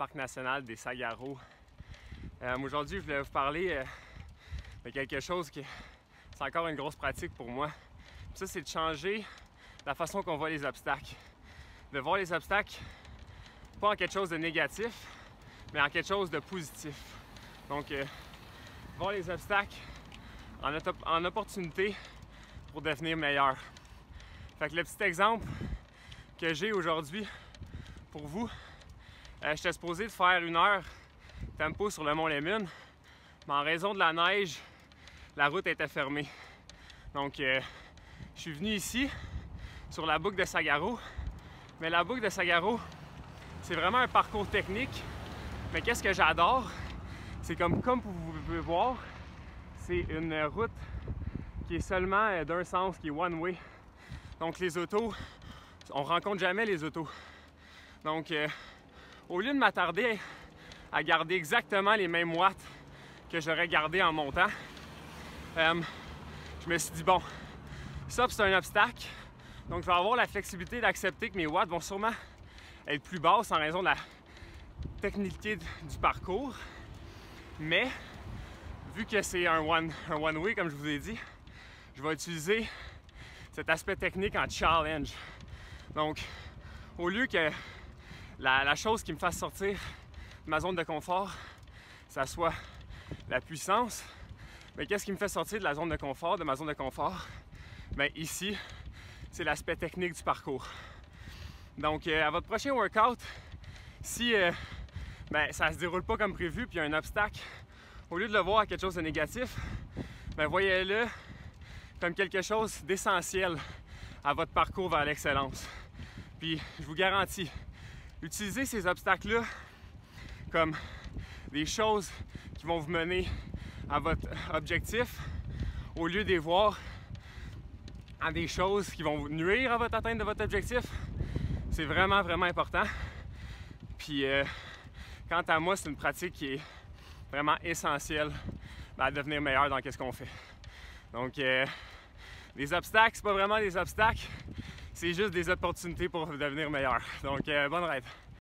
Parc national des Saguaro. Aujourd'hui, je voulais vous parler de quelque chose qui c'est encore une grosse pratique pour moi. Puis ça, c'est de changer la façon qu'on voit les obstacles. De voir les obstacles pas en quelque chose de négatif, mais en quelque chose de positif. Donc, voir les obstacles en opportunité pour devenir meilleur. Fait que le petit exemple que j'ai aujourd'hui pour vous, j'étais supposé de faire 1 heure tempo sur le mont Lémune, mais en raison de la neige, la route était fermée. Donc, je suis venu ici, sur la boucle de Saguaro. Mais la boucle de Saguaro, c'est vraiment un parcours technique. Mais qu'est-ce que j'adore? C'est comme vous pouvez voir, c'est une route qui est seulement d'un sens, qui est one way. Donc les autos, on rencontre jamais les autos. Donc au lieu de m'attarder à garder exactement les mêmes watts que j'aurais gardé en montant, je me suis dit bon, ça c'est un obstacle. Donc je vais avoir la flexibilité d'accepter que mes watts vont sûrement être plus basses en raison de la technicité du parcours. Mais vu que c'est un one-way, comme je vous ai dit, je vais utiliser cet aspect technique en challenge. Donc, au lieu que la chose qui me fasse sortir de ma zone de confort, ça soit la puissance, mais qu'est-ce qui me fait sortir de la zone de confort, de ma zone de confort? Bien, ici, c'est l'aspect technique du parcours. Donc, à votre prochain workout, si ça ne se déroule pas comme prévu, puis il y a un obstacle, au lieu de le voir à quelque chose de négatif, voyez-le comme quelque chose d'essentiel à votre parcours vers l'excellence. Puis, je vous garantis, utilisez ces obstacles-là comme des choses qui vont vous mener à votre objectif, au lieu de les voir à des choses qui vont vous nuire à votre atteinte de votre objectif. C'est vraiment, vraiment important. Puis, quant à moi, c'est une pratique qui est vraiment essentielle à devenir meilleur dans ce qu'on fait. Donc, les obstacles, c'est pas vraiment des obstacles, c'est juste des opportunités pour devenir meilleur. Donc, bonne rêve!